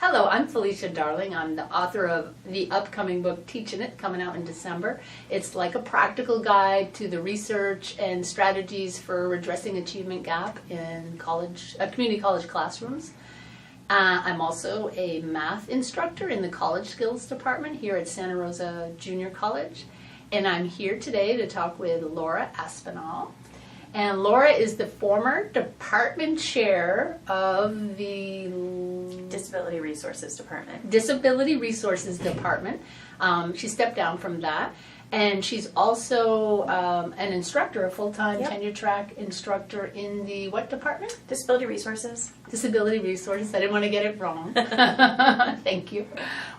Hello, I'm Felicia Darling. I'm the author of the upcoming book, Teaching It, coming out in December. It's like a practical guide to the research and strategies for addressing achievement gap in community college classrooms. I'm also a math instructor in the College Skills Department here at Santa Rosa Junior College. And I'm here today to talk with Laura Aspinall. And Laura is the former department chair of the Disability Resources Department. Disability Resources Department. She stepped down from that. And she's also an instructor, a full-time tenure track instructor in the what department? Disability Resources. Disability Resources. I didn't want to get it wrong. Thank you.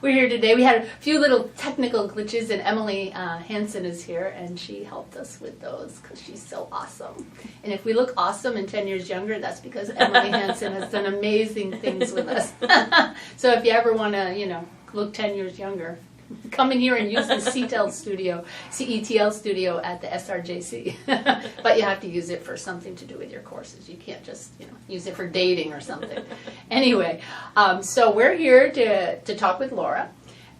We're here today. We had a few little technical glitches, and Emily Hansen is here, and she helped us with those because she's so awesome. And if we look awesome and 10 years younger, that's because Emily Hansen has done amazing things with us. So if you ever want to, look 10 years younger, come in here and use the CETL studio at the SRJC. But you have to use it for something to do with your courses. You can't just, use it for dating or something. Anyway, so we're here to talk with Laura.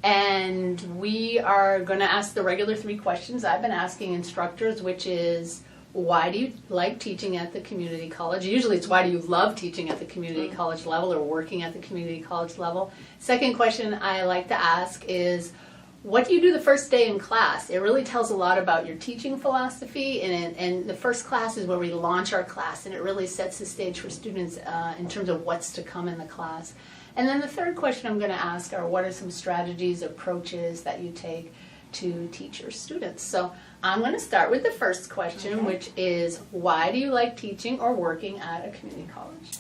And we are going to ask the regular 3 questions I've been asking instructors, which is, why do you like teaching at the community college? Usually it's why do you love teaching at the community college level or working at the community college level? Second question I like to ask is, what do you do the first day in class? It really tells a lot about your teaching philosophy, and the first class is where we launch our class, and it really sets the stage for students in terms of what's to come in the class. And then the third question I'm going to ask are, what are some strategies, approaches that you take to teach your students? So I'm going to start with the first question, which is, why do you like teaching or working at a community college?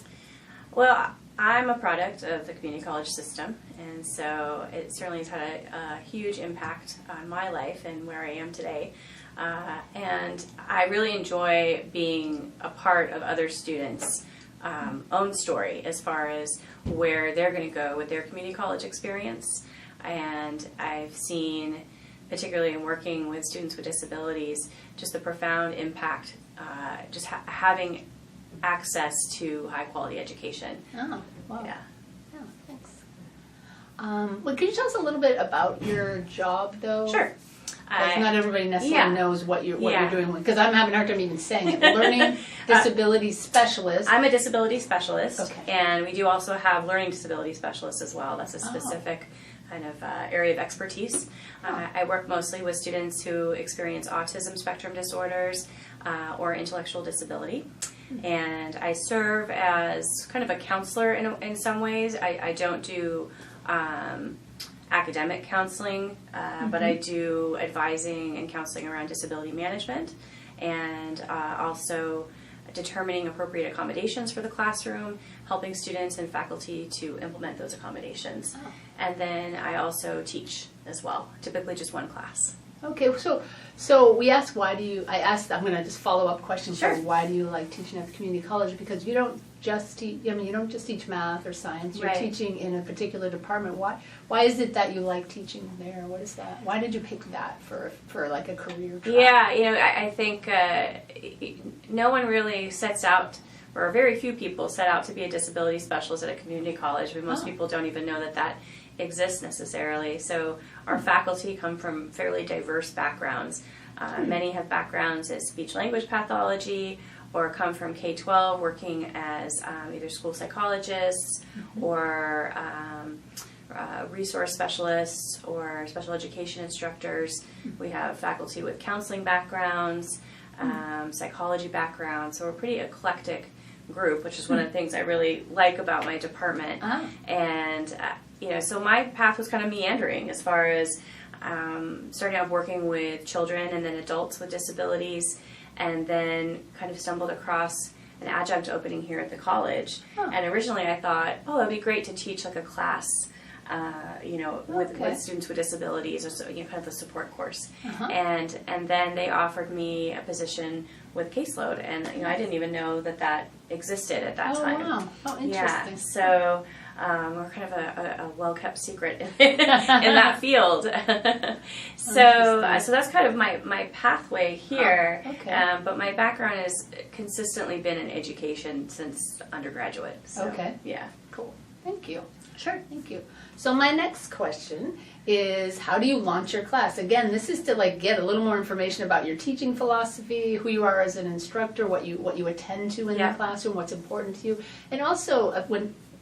Well, I'm a product of the community college system, and so it certainly has had a huge impact on my life and where I am today. And I really enjoy being a part of other students' own story as far as where they're going to go with their community college experience. And I've seen, particularly in working with students with disabilities, just the profound impact, just having access to high quality education. Oh, wow. Yeah. Yeah, thanks. Well, could you tell us a little bit about your job, though? Sure. Because not everybody necessarily knows what you're doing. Because I'm having a hard time even saying it. Learning Disabilities Specialist. I'm a disability specialist, okay. And we do also have learning disability specialists as well. That's a specific kind of area of expertise. I work mostly with students who experience autism spectrum disorders or intellectual disability. And I serve as kind of a counselor in some ways. I don't do academic counseling, but I do advising and counseling around disability management, and also determining appropriate accommodations for the classroom, helping students and faculty to implement those accommodations. And then I also teach as well, typically just one class. Okay, so we asked I'm going to just follow up questions. Sure. Why do you like teaching at the community college? Because you don't just teach math or science. You're teaching in a particular department. Why is it that you like teaching there? What is that? Why did you pick that for like a career track? Yeah, I think no one really sets out, or very few people set out to be a disability specialist at a community college. But most people don't even know that exists necessarily. So our faculty come from fairly diverse backgrounds. Many have backgrounds in speech-language pathology, or come from K-12 working as either school psychologists or resource specialists or special education instructors. We have faculty with counseling backgrounds, psychology backgrounds, so we're a pretty eclectic group, which is one of the things I really like about my department. And so my path was kind of meandering as far as starting out working with children and then adults with disabilities, and then kind of stumbled across an adjunct opening here at the college. And originally I thought, it'd be great to teach like a class, with students with disabilities, or kind of a support course. And then they offered me a position with caseload, and I didn't even know that existed at that time. Wow. Oh, interesting. Yeah. So we're kind of a well-kept secret in that field. So that's kind of my pathway here. Okay. But my background has consistently been in education since undergraduate. So, okay. Yeah. Cool. Thank you. Sure, thank you. So my next question is, how do you launch your class? Again, this is to like get a little more information about your teaching philosophy, who you are as an instructor, what you attend to in the classroom, what's important to you, and also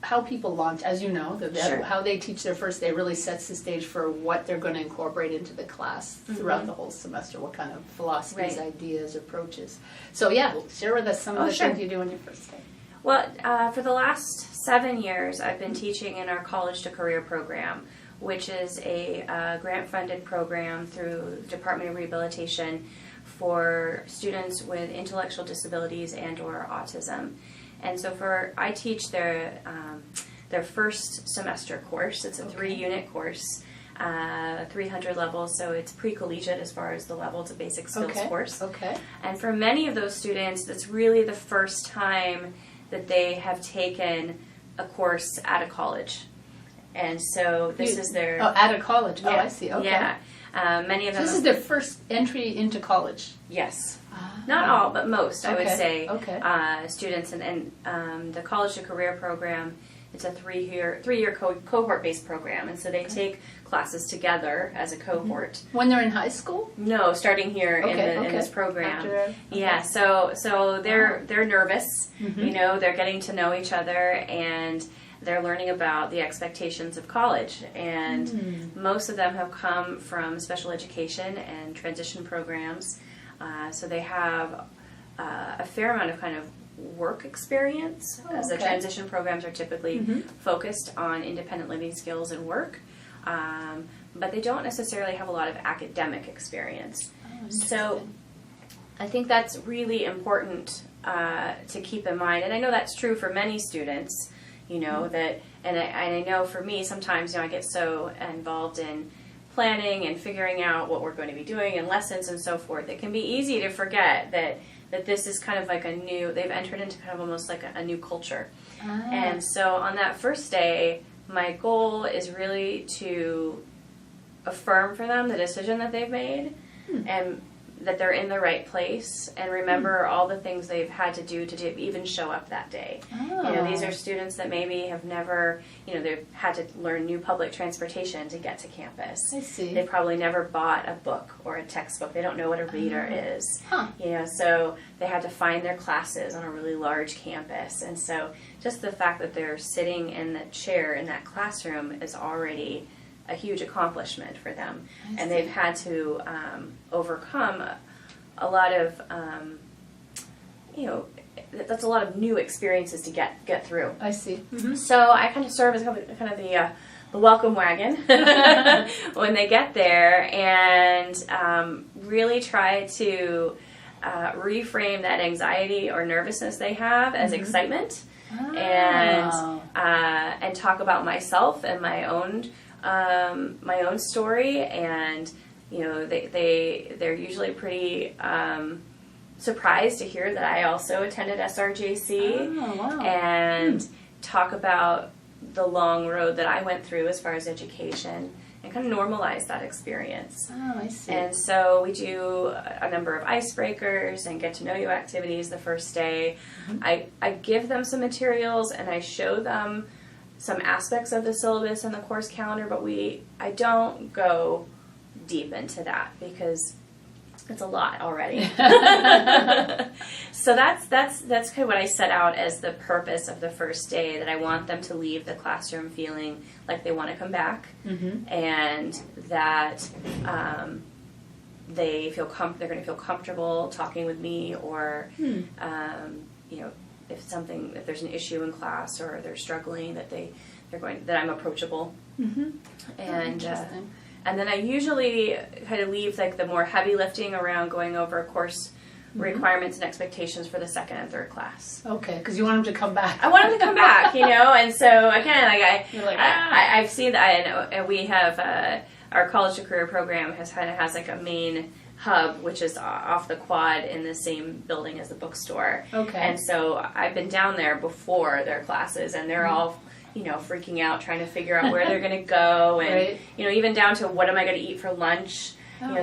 how people launch. As you know, how they teach their first day really sets the stage for what they're going to incorporate into the class throughout the whole semester. What kind of philosophies, ideas, approaches. So yeah, share with us some of the things you do on your first day. Well, for the last 7 years, I've been teaching in our College to Career program, which is a grant-funded program through Department of Rehabilitation for students with intellectual disabilities and/or autism. And so I teach their first semester course. It's a 3-unit course, 300 levels, so it's pre-collegiate as far as the level. It's a basic skills course. Okay. And for many of those students, that's really the first time that they have taken a course at a college. And so this is their... Oh, at a college. I see. Okay. Yeah. Many of them... So this is their first entry into college. Yes. Not all, but most, I would say. Okay. Students and the College to Career program, it's a three-year cohort-based program. And so they take classes together as a cohort. When they're in high school? No, starting here in this program. Yeah, so they're nervous. You know, they're getting to know each other, and they're learning about the expectations of college. And most of them have come from special education and transition programs. So they have a fair amount of kind of work experience, as the transition programs are typically focused on independent living skills and work. But they don't necessarily have a lot of academic experience. So I think that's really important to keep in mind. And I know that's true for many students, you know, and I know for me sometimes, you know, I get so involved in planning and figuring out what we're going to be doing and lessons and so forth. It can be easy to forget that this is kind of like they've entered into kind of almost like a new culture. And so on that first day, my goal is really to affirm for them the decision that they've made and that they're in the right place, and remember all the things they've had to do to even show up that day. You know, these are students that maybe have never, you know, they've had to learn new public transportation to get to campus. I see. They probably never bought a book or a textbook. They don't know what a reader is. You know, so they had to find their classes on a really large campus. And so just the fact that they're sitting in that chair in that classroom is already a huge accomplishment for them. And they've had to overcome a lot of, you know, that's a lot of new experiences to get through. I see. So I kind of serve as kind of the welcome wagon when they get there, and really try to reframe that anxiety or nervousness they have as excitement, and talk about myself and my own story. And you know, they're usually pretty surprised to hear that I also attended SRJC, and talk about the long road that I went through as far as education, and kind of normalize that experience. I see. And so we do a number of icebreakers and get to know you activities the first day. I give them some materials, and I show them some aspects of the syllabus and the course calendar, but I don't go deep into that because it's a lot already. So that's kind of what I set out as the purpose of the first day, that I want them to leave the classroom feeling like they want to come back, and that they're going to feel comfortable talking with me, or you know, if there's an issue in class or they're struggling, that that I'm approachable. And then I usually kind of leave like the more heavy lifting around going over course requirements and expectations for the second and third class. Okay, because you want them to come back. I want them to come back, you know. And so again, I've seen that. I know, and we have our College to Career program has like a main hub, which is off the quad in the same building as the bookstore. Okay. And so I've been down there before their classes, and they're all, you know, freaking out, trying to figure out where they're going to go, and you know, even down to what am I going to eat for lunch.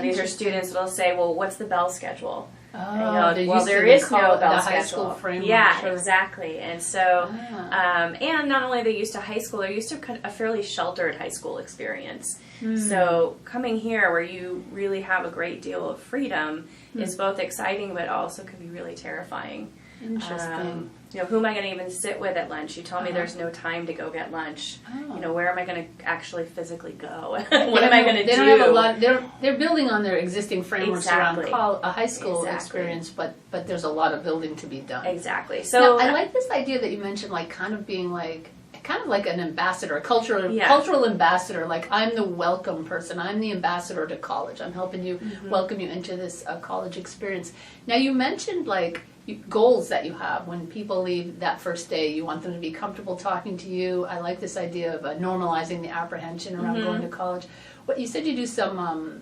these are students that'll say, well, what's the bell schedule? Oh, Well, there is no bell the schedule. high school framework. Yeah, sure. exactly. And so, and not only are they used to high school, they're used to a fairly sheltered high school experience. So coming here where you really have a great deal of freedom is both exciting, but also can be really terrifying. Interesting. Who am I going to even sit with at lunch? You told me there's no time to go get lunch. Where am I going to actually physically go? What am I going to do? They don't have a lot. They're building on their existing frameworks around a high school experience, but there's a lot of building to be done. Exactly. So now, I like this idea that you mentioned, like kind of being like an ambassador, a cultural ambassador. Like, I'm the welcome person. I'm the ambassador to college. I'm helping you welcome you into this college experience. Now, you mentioned like goals that you have when people leave that first day. You want them to be comfortable talking to you. I like this idea of normalizing the apprehension around going to college. What you said, you do some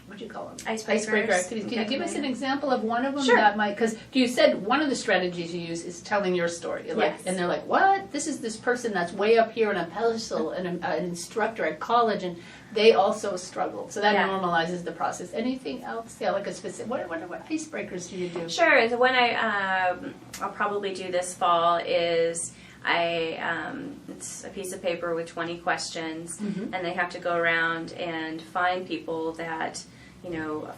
what do you call them? Icebreaker activities. Can you give us an example of one of them that might? Because you said one of the strategies you use is telling your story. Like, and they're like, "What? This is this person that's way up here on a pedestal, and an instructor at college, and they also struggled." So that normalizes the process. Anything else? Yeah, like a specific. What icebreakers do you do? Sure. The one I'll probably do this fall is it's a piece of paper with 20 questions, and they have to go around and find people that,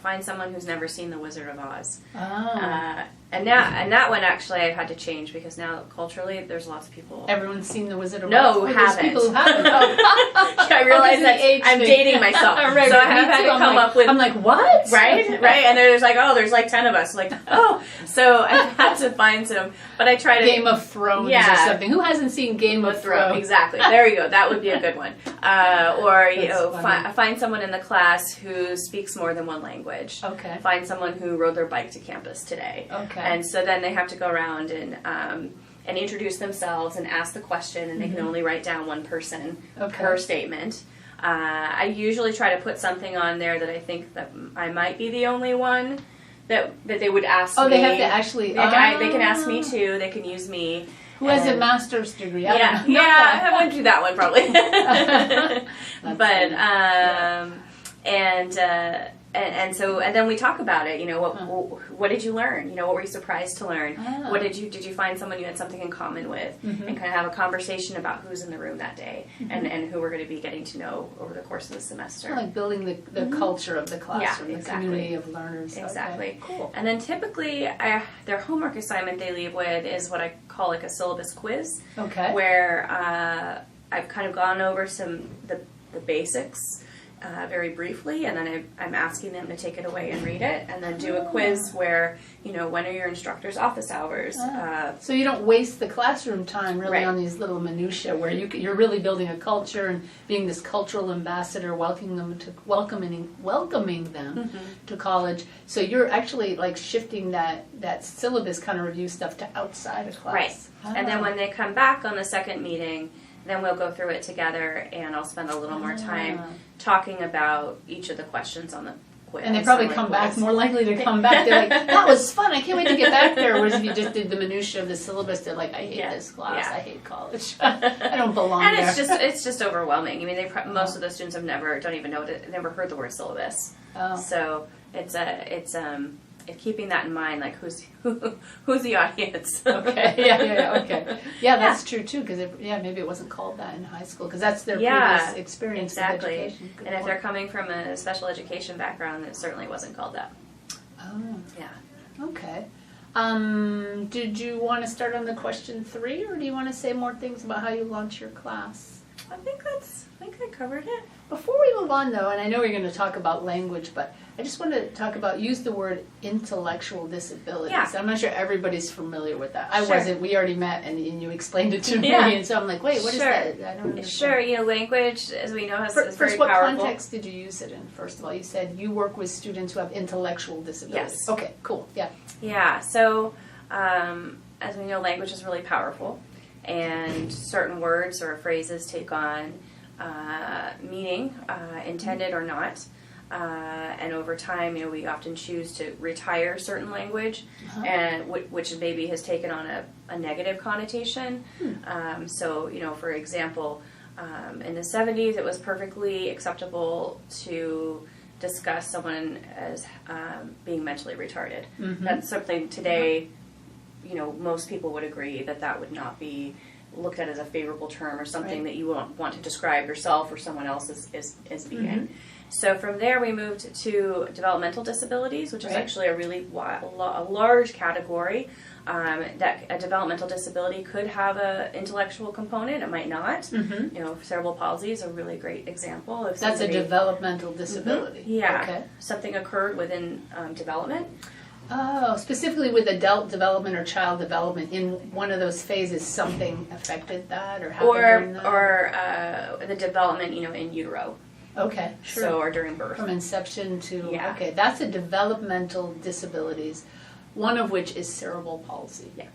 find someone who's never seen The Wizard of Oz. And that one actually I've had to change because now culturally there's lots of people. Everyone's seen The Wizard of Oz? No, who haven't. People who haven't. I realize that I'm dating myself. Right, so I have had to come up with. I'm like, what? Right? And there's like, there's like 10 of us. Like, So I've had to find some, but I try to. Game of Thrones or something. Who hasn't seen Game of Thrones? Exactly. There you go. That would be a good one. Or, find someone in the class who speaks more than one language. Okay. Find someone who rode their bike to campus today. Okay. And so then they have to go around and introduce themselves and ask the question, and they can only write down one person per statement. I usually try to put something on there that I think that I might be the only one that they would ask me. Oh, they have to actually... They can ask me too. They can use me. Who has a master's degree? I wouldn't do that one probably. And then we talk about it. What did you learn? What were you surprised to learn? What did you find someone you had something in common with, and kind of have a conversation about who's in the room that day, and who we're going to be getting to know over the course of the semester. Kind of like building the culture of the classroom, the community of learners. Exactly. Okay. Cool. And then typically, their homework assignment they leave with is what I call like a syllabus quiz. Okay. Where I've kind of gone over the basics. Very briefly, and then I'm asking them to take it away and read it, and then do a quiz where, when are your instructor's office hours? So you don't waste the classroom time really Right. on these little minutiae where you're really building a culture and being this cultural ambassador, welcoming them to college. So you're actually like shifting that syllabus kind of review stuff to outside of class. Right. And then when they come back on the second meeting, then we'll go through it together, and I'll spend a little more time talking about each of the questions on the quiz. And they probably come back, more likely to come back. They're like, that was fun, I can't wait to get back there. Whereas if you just did the minutiae of the syllabus, they're like, I hate this class, I hate college. I don't belong and there. it's just overwhelming. I mean, most of the students don't even know never heard the word syllabus. So it's keeping that in mind, like who's the audience? Okay. Yeah, that's true too. Because maybe it wasn't called that in high school because that's their previous experience of education. Good and point. if they're coming from a special education background, it certainly wasn't called that. Oh. Yeah. Okay. Did you want to start on the question 3, or do you want to say more things about how you launch your class? I think I covered it. Before we move on, though, and I know we're going to talk about language, but I just want to talk about, use the word intellectual disabilities. Yeah. I'm not sure everybody's familiar with that. I Sure. wasn't. We already met, and you explained it to me, and so I'm like, wait, what is that? I don't understand. Sure, language, as we know, is First, very what powerful. context did you use it in, first of all? You said you work with students who have intellectual disabilities. Yes. Okay, cool, yeah. Yeah, so as we know, language is really powerful, and certain words or phrases take on meaning, intended or not. And over time, we often choose to retire certain language, and which maybe has taken on a negative connotation. So, for example, in the 70s, it was perfectly acceptable to discuss someone as being mentally retarded. Mm-hmm. That's something today, most people would agree that would not be looked at as a favorable term or something that you want to describe yourself or someone else as being. Mm-hmm. So from there we moved to developmental disabilities, which is Right. actually a really a large category. That a developmental disability could have an intellectual component, it might not. Mm-hmm. Cerebral palsy is a really great example. If That's a somebody- developmental disability. Yeah, Okay. something occurred within development. Oh, specifically with adult development or child development, in one of those phases, something affected that or happened during that? Or the development, in utero. Okay, sure. So, or during birth. From inception to, Yeah. okay, that's a developmental disabilities, one of which is cerebral palsy. Yeah.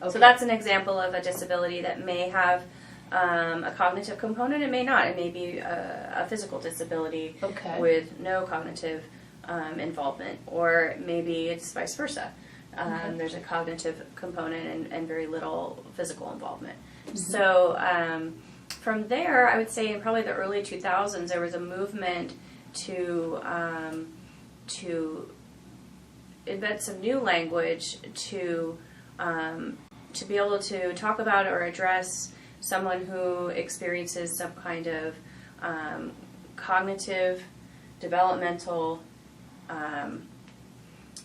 Okay. So that's an example of a disability that may have a cognitive component. It may not. It may be a physical disability Okay. with no cognitive involvement, or maybe it's vice versa. Okay. There's a cognitive component and very little physical involvement. So from there, I would say in probably the early 2000s, there was a movement to invent some new language to be able to talk about or address someone who experiences some kind of cognitive, developmental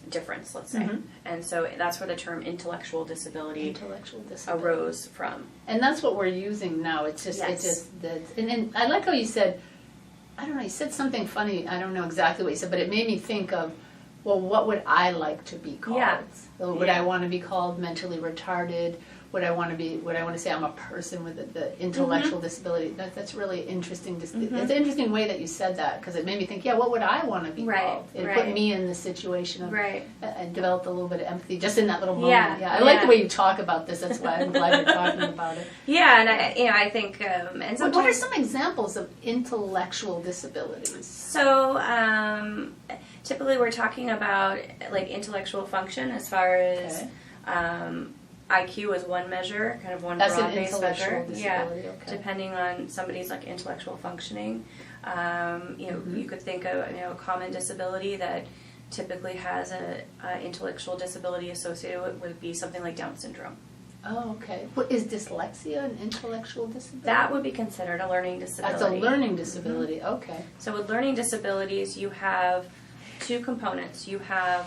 difference, let's say. Mhm. And so that's where the term intellectual disability Intellectual disability. arose from. And that's what we're using now. It's just, Yes. and then I like how you said, I don't know, you said something funny. I don't know exactly what you said, but it made me think of, well, what would I like to be called? Yeah. So would Yeah. I want to be called mentally retarded? Would I want to say I'm a person with the intellectual disability? That's really interesting. It's an interesting way that you said that, because it made me think, yeah, what would I want to be Right, called? It put right. me in the situation of, Right. I developed a little bit of empathy just in that little moment. Yeah, I like yeah. the way you talk about this. That's why I'm glad you're talking about it. Yeah, and I think, and What are sometimes, some examples of intellectual disabilities? so typically we're talking about like intellectual function as far as Okay. IQ is one measure, kind of one That's an broad-based intellectual measure. Yeah, disability, okay. depending on somebody's like intellectual functioning. You could think of a common disability that typically has a intellectual disability associated with would be something like Down syndrome. Oh, okay. What, is dyslexia an intellectual disability? That would be considered a learning disability. That's a learning disability. Okay. So with learning disabilities, you have two components. You have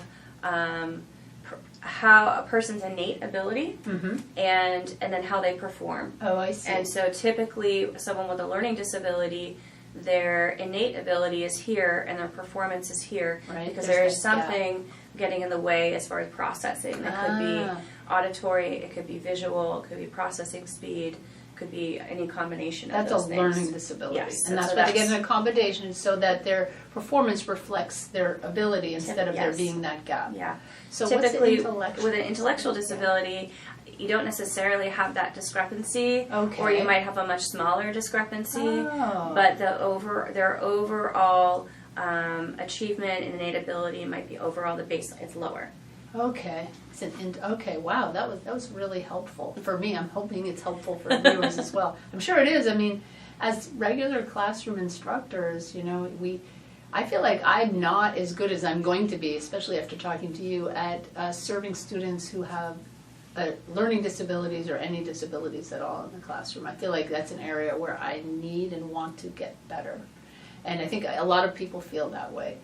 how a person's innate ability Mm-hmm. and then how they perform. Oh, I see. And so typically someone with a learning disability, their innate ability is here and their performance is here, Right, because there's there is that gap. something getting in the way as far as processing. It could be auditory, it could be visual, it could be processing speed, it could be any combination of That's those a things. learning disability. Yes, And that's so why they get that's- an accommodation so that their performance reflects their ability instead of there Yes. being that gap. Yeah. So Typically, what's the intellectual? with an intellectual disability, you don't necessarily have that discrepancy, Okay. or you might have a much smaller discrepancy. Oh. But their overall achievement and innate ability might be overall the baseline. It's lower. Okay. Okay. Wow. That was really helpful for me. I'm hoping it's helpful for viewers as well. I'm sure it is. I mean, as regular classroom instructors, I feel like I'm not as good as I'm going to be, especially after talking to you, at serving students who have learning disabilities or any disabilities at all in the classroom. I feel like that's an area where I need and want to get better. And I think a lot of people feel that way.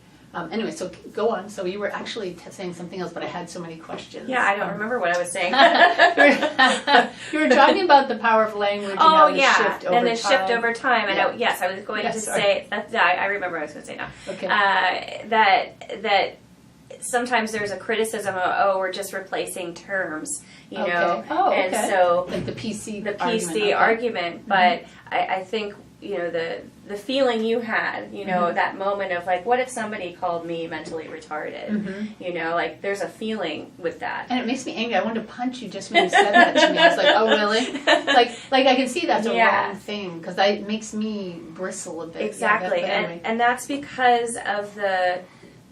Anyway, so go on. So you were actually saying something else, but I had so many questions. Yeah, I don't remember what I was saying. You were talking about the power of language and how the shift over and the time. shift over time. Yeah. Yes, I was going Yeah, to sorry. say that. I remember what I was going to say now. Okay. That sometimes there's a criticism of we're just replacing terms, you know, Oh, okay. and so like the PC argument. But I think the feeling you had, that moment of like, what if somebody called me mentally retarded? Like there's a feeling with that. And it makes me angry. I wanted to punch you just when you said that to me. I was like, oh, really? Like I can see that's a wrong thing, because it makes me bristle a bit. Exactly. Yeah, but anyway. And that's because of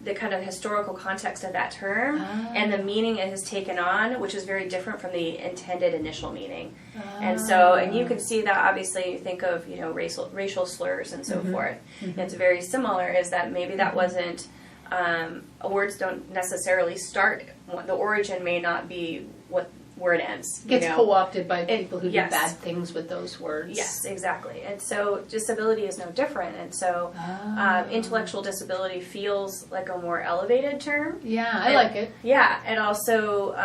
the kind of historical context of that term and the meaning it has taken on, which is very different from the intended initial meaning. And you can see that obviously you think of, you know, racial slurs and so forth. It's very similar, is that maybe that wasn't, words don't necessarily start, the origin may not be where it ends. Gets co-opted by people who do bad things with those words. Yes, exactly. And so disability is no different. And so intellectual disability feels like a more elevated term. Yeah, I like it. Yeah, and also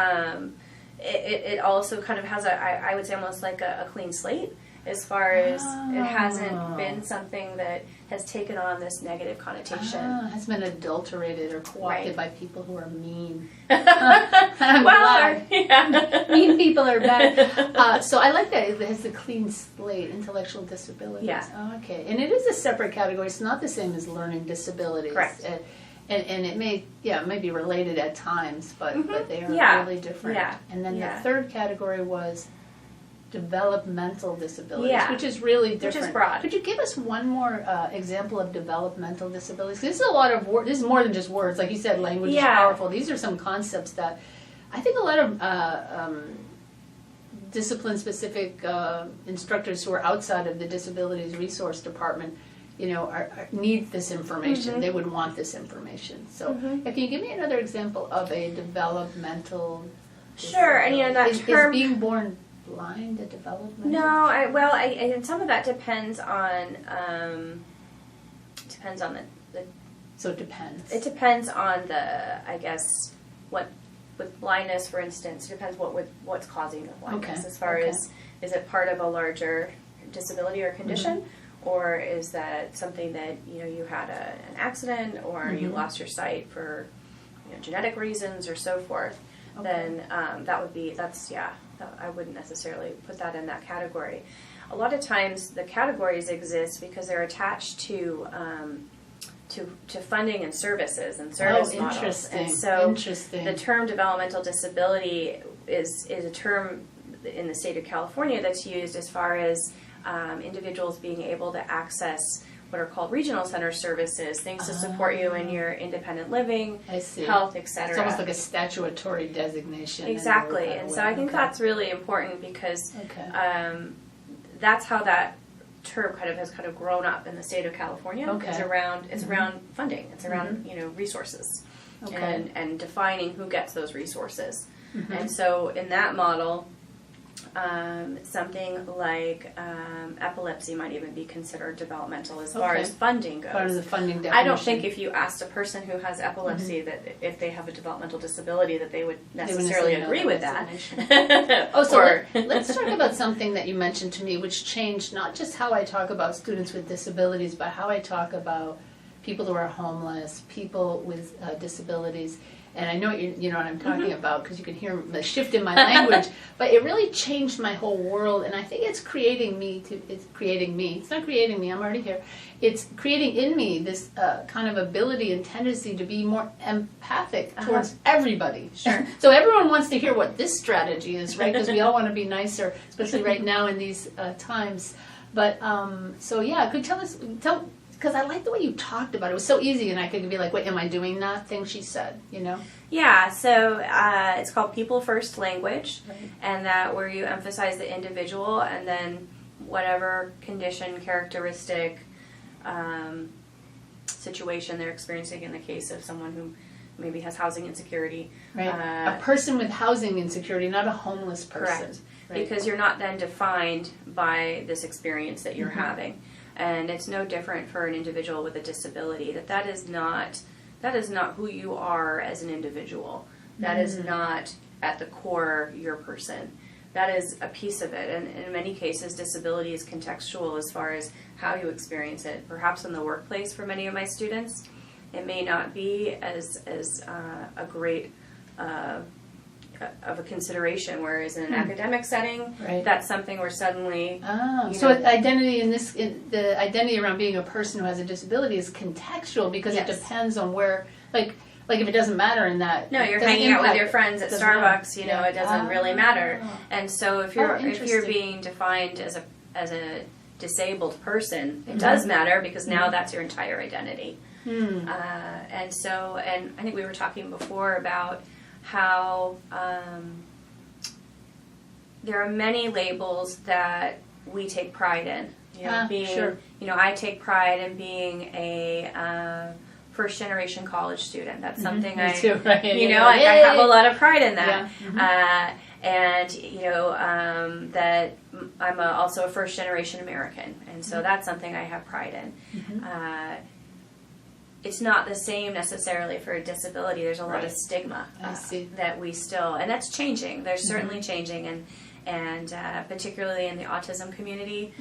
it also kind of has I would say almost like a clean slate, as far as it hasn't been something that has taken on this negative connotation. Has been adulterated or co-opted by people who are mean. I'm glad. Mean people are bad. So I like that it has the clean slate, intellectual disabilities. Yeah. Oh, okay. And it is a separate category. It's not the same as learning disabilities. Correct. And it may be related at times, but they are really different. Yeah. And then the third category was developmental disabilities, which is really different. Which is broad. Could you give us one more example of developmental disabilities? This is a lot of words. This is more than just words. Like you said, language is powerful. These are some concepts that I think a lot of discipline-specific instructors who are outside of the Disabilities Resource Department, you know, need this information. They would want this information. So, can you give me another example of a developmental? Sure, and you know that term is being born blind a developmental? No, and some of that depends on the. So it depends. It depends on I guess what with blindness, for instance, it depends what's causing the blindness. As far as is it part of a larger disability or condition, or is that something that you had an accident, or you lost your sight for genetic reasons or so forth. Then I wouldn't necessarily put that in that category. A lot of times the categories exist because they're attached to funding and services and service models. And so the term developmental disability is a term in the state of California that's used as far as individuals being able to access what are called regional center services, things to support you in your independent living, health, etc. It's almost like a statutory designation. Exactly, and so I think that's really important because that's how that term has grown up in the state of California. It's around funding. It's around resources and defining who gets those resources. And so in that model, something like epilepsy might even be considered developmental as far as funding goes. Part of the funding definition. I don't think if you asked a person who has epilepsy that if they have a developmental disability that they would necessarily agree with that. Let's talk about something that you mentioned to me, which changed not just how I talk about students with disabilities, but how I talk about people who are homeless, people with disabilities. And I know you know what I'm talking about because you can hear the shift in my language. But it really changed my whole world, and I think it's creating me. It's creating me. It's not creating me. I'm already here. It's creating in me this kind of ability and tendency to be more empathic towards everybody. Sure. So everyone wants to hear what this strategy is, right? Because we all want to be nicer, especially right now in these times. But could tell. Because I like the way you talked about it. It was so easy, and I could be like, wait, am I doing that thing she said, Yeah, so it's called People First Language, and that where you emphasize the individual and then whatever condition, characteristic, situation they're experiencing in the case of someone who maybe has housing insecurity. Right. A person with housing insecurity, not a homeless person. Correct. Right. Because you're not then defined by this experience that you're having. And it's no different for an individual with a disability. That is not who you are as an individual. That is not at the core your person. That is a piece of it. And in many cases, disability is contextual as far as how you experience it. Perhaps in the workplace for many of my students, it may not be as a great of a consideration, whereas in an academic setting, that's something where suddenly. So identity the identity around being a person who has a disability is contextual because it depends on where, like if it doesn't matter in that. No, you're hanging out with your friends at Starbucks. It doesn't really matter. And so if you're being defined as a disabled person, it does matter because now that's your entire identity. And so, and I think we were talking before about how there are many labels that we take pride in. You know, being, you know, I take pride in being a first generation college student. That's something Me too, right? you know, I have a lot of pride in that. And, you know, that I'm also a first generation American. And so that's something I have pride in. It's not the same necessarily for a disability. There's a lot of stigma that we still, and that's changing. There's certainly changing, and particularly in the autism community,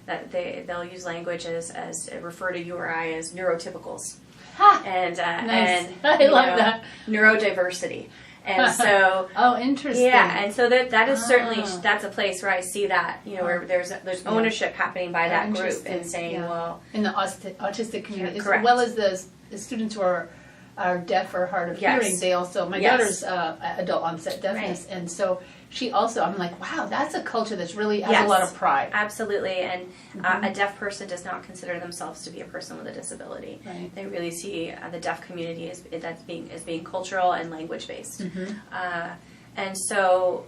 that they'll use language as refer to you or I as neurotypicals, and nice. I love that neurodiversity. And so, interesting. Yeah, and so that is certainly, that's a place where I see that, you know, where there's ownership happening by that group and saying, well, in the autistic community, as correct. well as the students who are deaf or hard of hearing, they also, my daughter's adult onset deafness, and so she also, I'm like, wow, that's a culture that's really has a lot of pride. Absolutely, and a deaf person does not consider themselves to be a person with a disability. Right. They really see the deaf community as being cultural and language based, and so,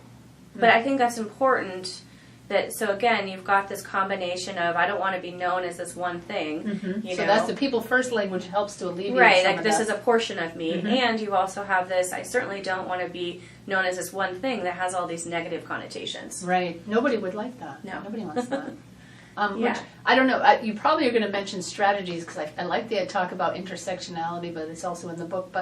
but I think that's important. That, so again, you've got this combination of I don't want to be known as this one thing. You so know? that's the people first language helps to alleviate right. some Like of this that. is a portion of me, and you also have this. I certainly don't want to be known as this one thing that has all these negative connotations. Right. Nobody would like that. No. Nobody wants that. Which, I don't know. You probably are going to mention strategies because I like the talk about intersectionality, but it's also in the book.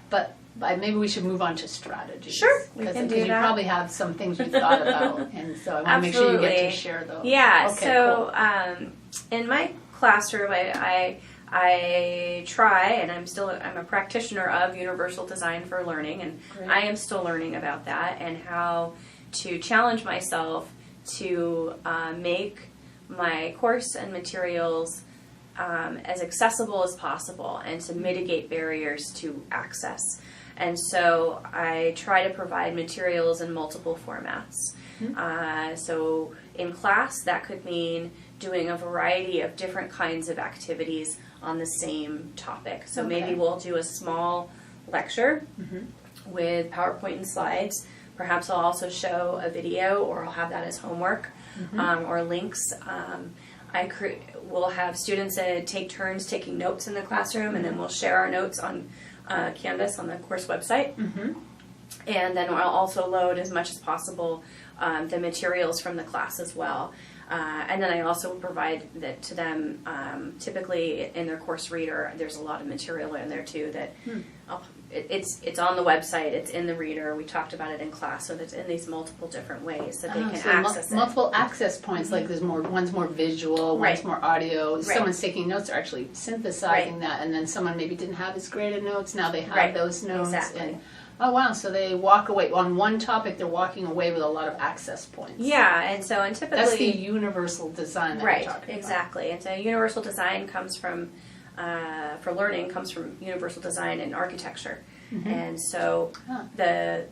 But maybe we should move on to strategies. Sure, we can do you that. probably have some things you've thought about, and so I want to make sure you get to share those. Yeah. Okay, so cool. In my classroom, I try, and I'm a practitioner of universal design for learning, and I am still learning about that and how to challenge myself to make my course and materials as accessible as possible and to mitigate barriers to access. And so I try to provide materials in multiple formats. So in class, that could mean doing a variety of different kinds of activities on the same topic. So maybe we'll do a small lecture with PowerPoint and slides. Perhaps I'll also show a video, or I'll have that as homework, or links. We'll have students take turns taking notes in the classroom, and then we'll share our notes on Canvas on the course website. And then I'll also load as much as possible the materials from the class as well. And then I also provide that to them, typically in their course reader. There's a lot of material in there too that it's on the website, it's in the reader. We talked about it in class, so that's in these multiple different ways that they can access it. Multiple access points, like there's one's more visual, one's more audio. Someone's taking notes, they're actually synthesizing that, and then someone maybe didn't have as great a notes, now they have those notes. And oh wow, so they walk away on one topic, they're walking away with a lot of access points. Yeah, and typically that's the universal design that we're talking about. Exactly. And so universal design comes from for learning comes from universal design and architecture. And so that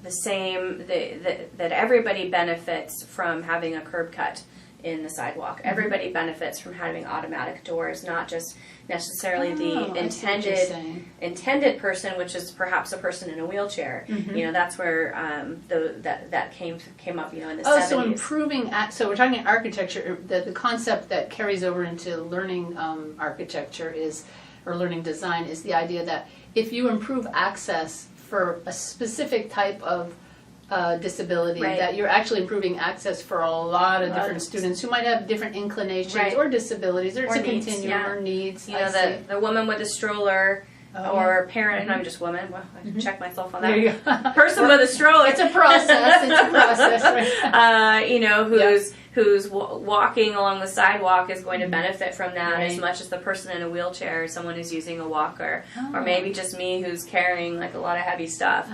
everybody benefits from having a curb cut in the sidewalk. Everybody benefits from having automatic doors, not just necessarily the intended person, which is perhaps a person in a wheelchair. You know, that's where that came up. You know, in the 70s. So improving. So we're talking architecture. The concept that carries over into learning architecture or learning design is the idea that if you improve access for a specific type of disability, that you're actually improving access for a lot of different students who might have different inclinations or disabilities, or it's a continuum or needs. You know, the woman with a stroller or parent, and I'm just woman. Well, I check myself on that. There you go. Person with a stroller. It's a process. It's a process. Right? You know, who's walking along the sidewalk is going to benefit from that as much as the person in a wheelchair, or someone who's using a walker, or maybe just me who's carrying like a lot of heavy stuff.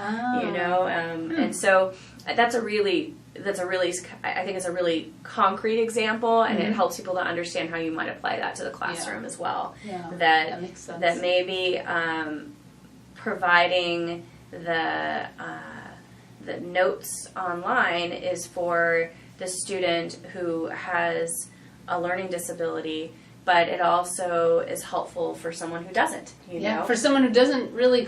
You know, and so that's a really I think it's a really concrete example, and it helps people to understand how you might apply that to the classroom as well. That makes sense. That maybe providing the notes online is for the student who has a learning disability but it also is helpful for someone who doesn't, you know? For someone who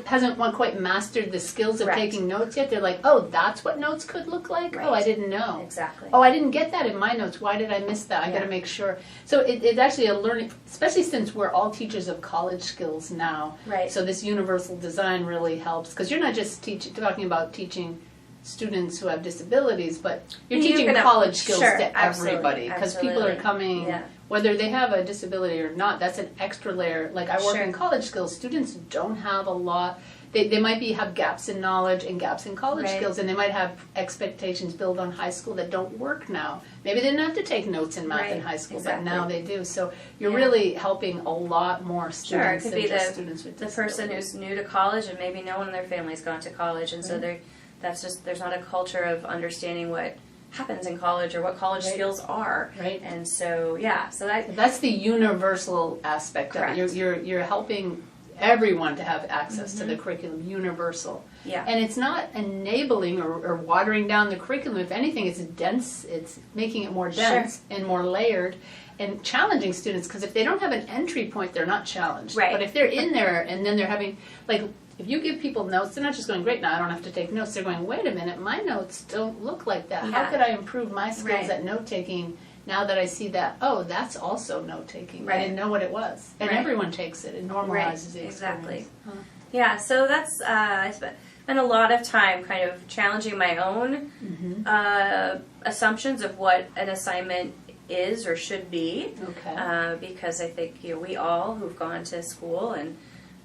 hasn't quite mastered the skills of Correct. taking notes yet, they're like, oh, that's what notes could look like? Right. Oh, I didn't know. Exactly. Oh, I didn't get that in my notes. Why did I miss that? I Yeah. got to make sure. So it's actually a learning, especially since we're all teachers of college skills now. Right. So this universal design really helps, because you're not just talking about teaching students who have disabilities, but you're teaching gonna- college skills sure, to absolutely, everybody, because people are absolutely. coming, Yeah. whether they have a disability or not. That's an extra layer. Like I work Sure. in college skills, students don't have a lot. They might have gaps in knowledge and gaps in college Right. skills, and they might have expectations built on high school that don't work now. Maybe they didn't have to take notes in math in Right, high school, exactly. but now they do. So you're Yeah. really helping a lot more Sure, it students could than be just students with the disabilities. person who's new to college and maybe no one in their family's gone to college, and so there's not a culture of understanding what happens in college or what college Right. skills are. Right. And so That's the universal aspect of it. Correct. You're helping everyone to have access to the curriculum, universal. Yeah. And it's not enabling or watering down the curriculum. If anything, it's dense. It's making it more dense and more layered and challenging students, because if they don't have an entry point, they're not challenged. Right. But if they're in there and then they're having, like, if you give people notes, they're not just going, great, now I don't have to take notes. They're going, wait a minute, my notes don't look like that. Yeah. How could I improve my skills Right. at note taking now that I see that, oh, that's also note taking. I Right. didn't know what it was. And Right. everyone takes it. It normalizes the exactly. experience. Huh. Yeah, so that's I spent a lot of time kind of challenging my own assumptions of what an assignment is or should be. Okay. Because I think we all who've gone to school, and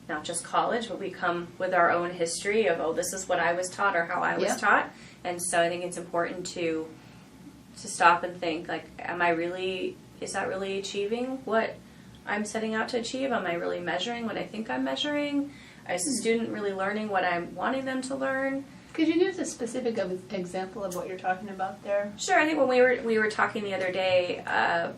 not just college, but we come with our own history of, oh, this is what I was taught or how I was Yeah. taught. And so I think it's important to stop and think, like, is that really achieving what I'm setting out to achieve? Am I really measuring what I think I'm measuring? Is the student really learning what I'm wanting them to learn? Could you give us a specific example of what you're talking about there? Sure. I think when we were talking the other day, I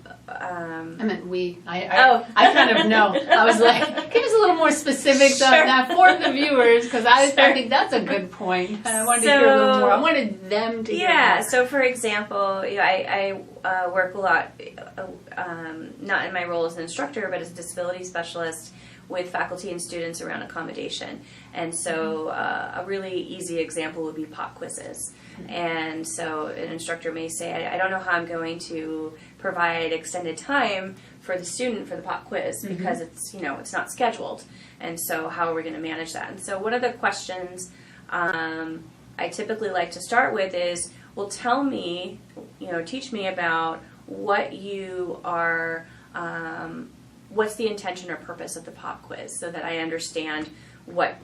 meant we. Oh. I kind of know. I was like, give us a little more specifics on Sure. that for the viewers, because I Sure. think that's a good point. And I wanted to hear a little more. I wanted them to hear yeah. more. So for example, I work a lot, not in my role as an instructor, but as a disability specialist, with faculty and students around accommodation. And so a really easy example would be pop quizzes. And so an instructor may say, I don't know how I'm going to provide extended time for the student for the pop quiz because it's not scheduled. And so how are we going to manage that? And so one of the questions I typically like to start with is, well, tell me, teach me about what you are, what's the intention or purpose of the pop quiz, so that I understand what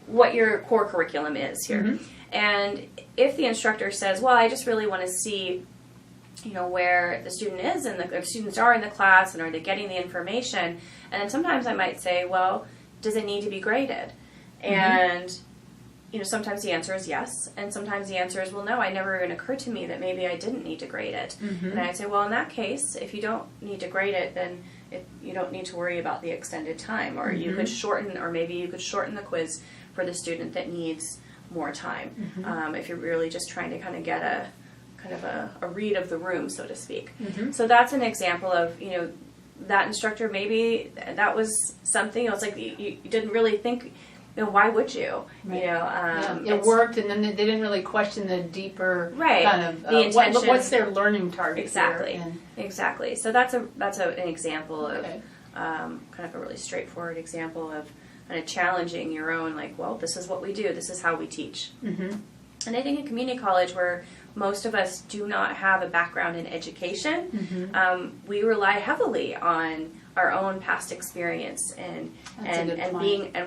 your core curriculum is here. And if the instructor says, well, I just really want to see where the student is and the students are in the class, and are they getting the information, and then sometimes I might say, well, does it need to be graded? And sometimes the answer is yes, and sometimes the answer is, well, no, it never even occurred to me that maybe I didn't need to grade it. And I'd say, well, in that case, if you don't need to grade it, then you don't need to worry about the extended time, or you could shorten, or maybe you could shorten the quiz for the student that needs more time, if you're really just trying to kind of get a read of the room, so to speak. So that's an example of, that instructor, maybe that was something, it's like you didn't really think, why would you? Right. It worked, and then they didn't really question the deeper kind of the intention. What's their learning target? Exactly, here? exactly. So that's an example of Okay. kind of a really straightforward example of kind of challenging your own, like, well, this is what we do, this is how we teach. And I think in community college, where most of us do not have a background in education, we rely heavily on our own past experience and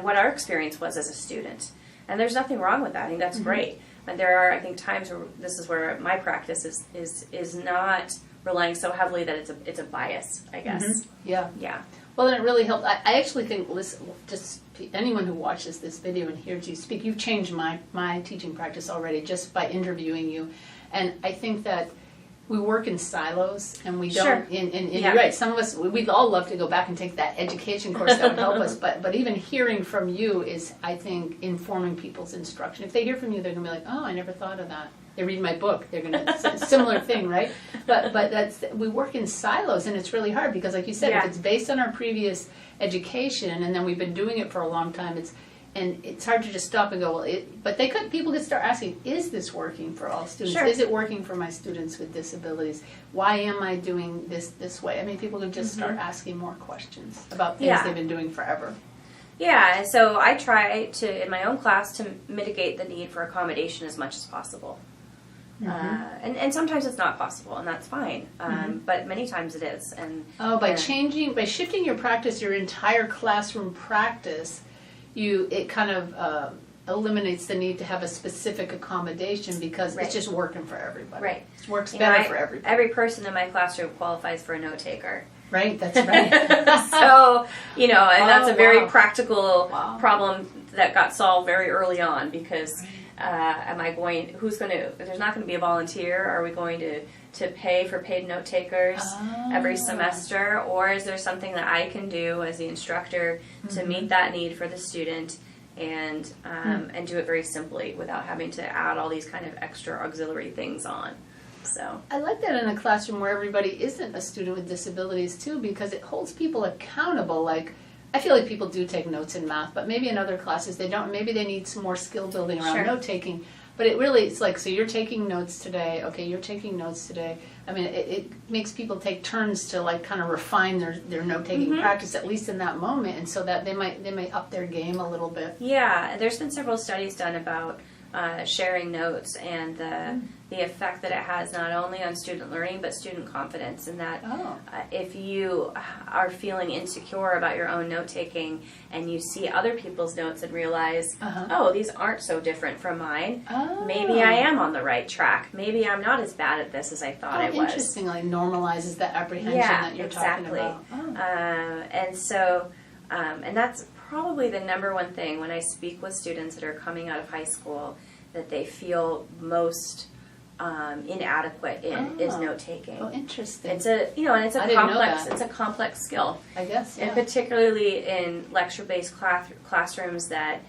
what our experience was as a student. And there's nothing wrong with that. I think that's great. But there are, I think, times where this is where my practice is not relying so heavily that it's a bias, I guess. Yeah. Well, then it really helped. I actually think, listen, just anyone who watches this video and hears you speak, you've changed my teaching practice already just by interviewing you. And I think that we work in silos, and we don't, and you're right, some of us, we'd all love to go back and take that education course that would help us, but even hearing from you is, I think, informing people's instruction. If they hear from you, they're going to be like, oh, I never thought of that. they read my book, they're going to, similar thing, right? But we work in silos, and it's really hard because, like you said, if it's based on our previous education, and then we've been doing it for a long time, it's hard to just stop and go, well, but people could start asking, is this working for all students? Sure. Is it working for my students with disabilities? Why am I doing this way? I mean, people could just start asking more questions about things they've been doing forever. Yeah, and so I try to, in my own class, to mitigate the need for accommodation as much as possible. And sometimes it's not possible, and that's fine. But many times it is. And by shifting your practice, your entire classroom practice, it kind of eliminates the need to have a specific accommodation because it's just working for everybody. Right. It works better for everybody. Every person in my classroom qualifies for a note taker. Right, that's right. So, and that's a very practical problem that got solved very early on because there's not going to be a volunteer. Are we going to pay for paid note takers every semester, or is there something that I can do as the instructor to meet that need for the student and do it very simply without having to add all these kind of extra auxiliary things on? So I like that in a classroom where everybody isn't a student with disabilities too, because it holds people accountable. Like, I feel like people do take notes in math, but maybe in other classes they don't. Maybe they need some more skill building around note taking. But it's like, so you're taking notes today. Okay, you're taking notes today. I mean, it makes people take turns to like kind of refine their note taking practice, at least in that moment, and so that they may up their game a little bit. Yeah, there's been several studies done about sharing notes and the effect that it has not only on student learning but student confidence, and that if you are feeling insecure about your own note taking and you see other people's notes and realize, these aren't so different from mine, maybe I am on the right track, maybe I'm not as bad at this as I thought I was. Interestingly, normalizes that apprehension that you're talking about. And so and that's probably the number one thing when I speak with students that are coming out of high school that they feel most inadequate in is note taking. Oh, interesting. It's a complex skill. I guess, yeah. And particularly in lecture-based classrooms that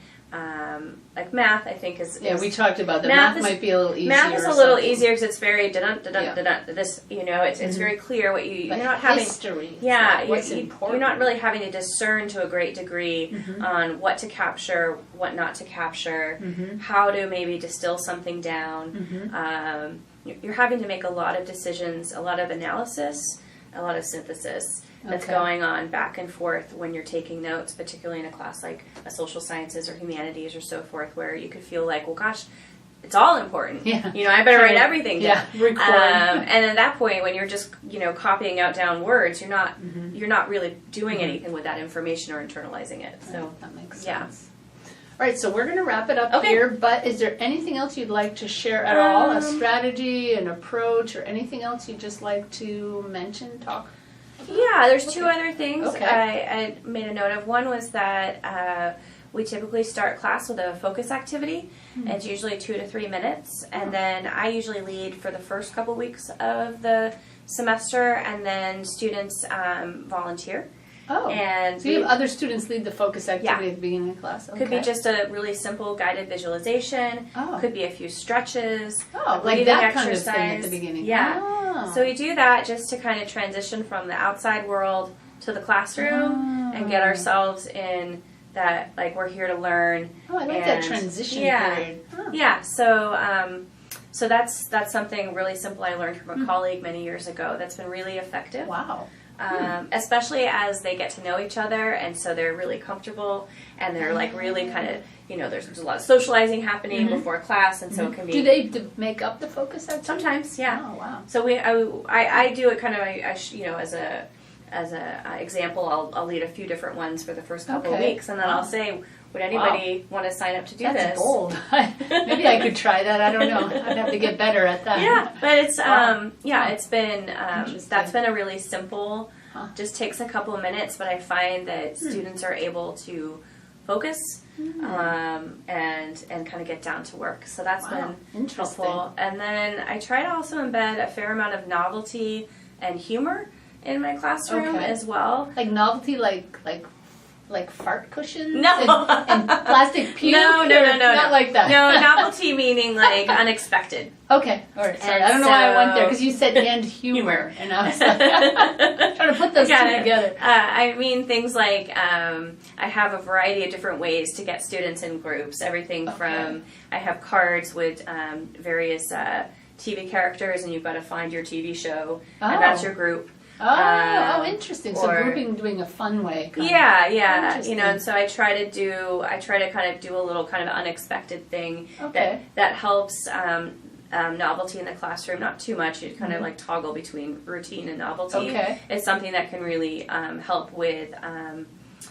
like math, I think is we talked about that. Math might be a little easier. Math is a little easier because it's very this. It's very clear what you're not having. History. Yeah, what's important. You're not really having to discern to a great degree on what to capture, what not to capture, how to maybe distill something down. You're having to make a lot of decisions, a lot of analysis, a lot of synthesis that's going on back and forth when you're taking notes, particularly in a class like a social sciences or humanities or so forth, where you could feel like, well, gosh, it's all important. Yeah. I better write everything down. Yeah, record. And at that point, when you're just, copying out down words, you're not really doing anything with that information or internalizing it. So that makes sense. All right, so we're going to wrap it up here, but is there anything else you'd like to share at all? A strategy, an approach, or anything else you'd just like to mention, talk about? Yeah, there's two other things I made a note of. One was that we typically start class with a focus activity. It's usually 2 to 3 minutes, and then I usually lead for the first couple weeks of the semester, and then students volunteer. Oh, and so you have other students lead the focus activity at the beginning of class? Okay. Could be just a really simple guided visualization. Could be a few stretches. Like that kind of thing at the beginning. Yeah. So we do that just to kind of transition from the outside world to the classroom and get ourselves in that, like, we're here to learn. Oh, I like that transition period. Yeah. So that's something really simple I learned from a colleague many years ago that's been really effective. Wow. Especially as they get to know each other, and so they're really comfortable, and they're like really kind of, there's a lot of socializing happening before class, and so it can be. Do they make up the focus activity? Sometimes, yeah. Oh, wow. So I do it kind of, as a example, I'll lead a few different ones for the first couple of weeks, and then I'll say, would anybody want to sign up to do this? That's bold. Maybe I could try that. I don't know. I'd have to get better at that. Yeah, but it's it's been that's been a really simple. Just takes a couple of minutes, but I find that students are able to focus and kind of get down to work. So that's been helpful. And then I try to also embed a fair amount of novelty and humor in my classroom as well. Like novelty, like like fart cushions No. and plastic puke? No, Not like that. No, novelty meaning like unexpected. Okay, all right. Sorry, And I don't know why I went there so- because you said and humor, and I was like trying to put those two Got it. together. I mean things like I have a variety of different ways to get students in groups. Everything from I have cards with various TV characters, and you've got to find your TV show, and that's your group. Oh, interesting. So or- grouping, doing a fun way. Kind of. Yeah, Interesting. and so I try to kind of do a little kind of unexpected thing Okay. that helps novelty in the classroom. Not too much. You kind of like toggle between routine and novelty. Okay. It's something that can really help with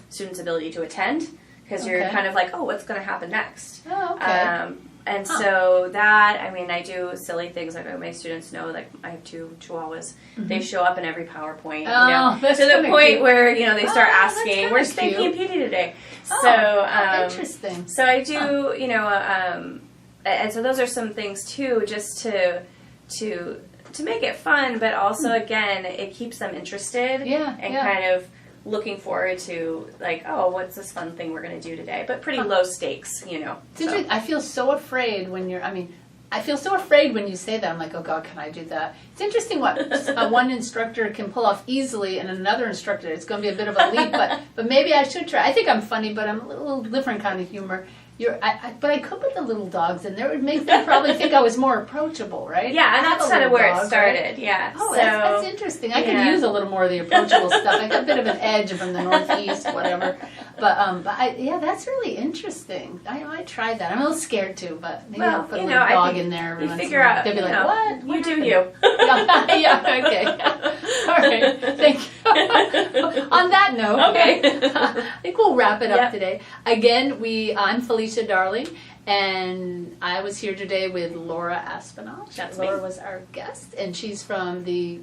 students' ability to attend because you're Okay. kind of like, oh, what's going to happen next? Oh, okay. And so that, I mean, I do silly things. Like my students know, like I have 2 Chihuahuas. They show up in every PowerPoint, Oh, that's to the kinda point cute. where, they start that's asking, kinda where's Spanky cute. and Petey today? Oh, interesting. So I do, and so those are some things too, just to make it fun, but also again, it keeps them interested Yeah, and yeah. kind of looking forward to like, oh, what's this fun thing we're going to do today? But pretty low stakes, It's so. interesting. I feel so afraid when I feel so afraid when you say that. I'm like, oh God, can I do that? It's interesting what one instructor can pull off easily and another instructor, it's going to be a bit of a leap, but maybe I should try. I think I'm funny, but I'm a little different kind of humor. But I could put the little dogs in there. It would make them probably think I was more approachable, right? Yeah, and I have that's a kind of little where dog, it started, right? yeah. Oh, so, that's interesting. I could yeah. use a little more of the approachable stuff. I got a bit of an edge from the Northeast, whatever. But that's really interesting. I might try that. I'm a little scared too, but maybe I'll put a little I dog think in there. every You once in figure a while. out, They'll be like, what? You do you. Yeah, okay. All right, thank you. On that note, Okay. I think we'll wrap it up Yep. today. Again, I'm Felicia Darling, and I was here today with Laura Aspinall. That's Laura me. was our guest, and she's from the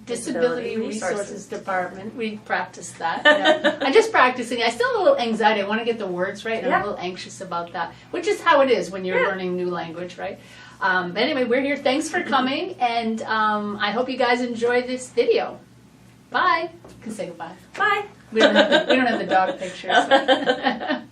Disability Resources Department. We practiced that. I'm just practicing. I still have a little anxiety. I want to get the words right, and I'm a little anxious about that, which is how it is when you're learning new language, right? But anyway, we're here. Thanks for coming, and I hope you guys enjoy this video. Bye. You can say goodbye. Bye. We don't have the dog pictures.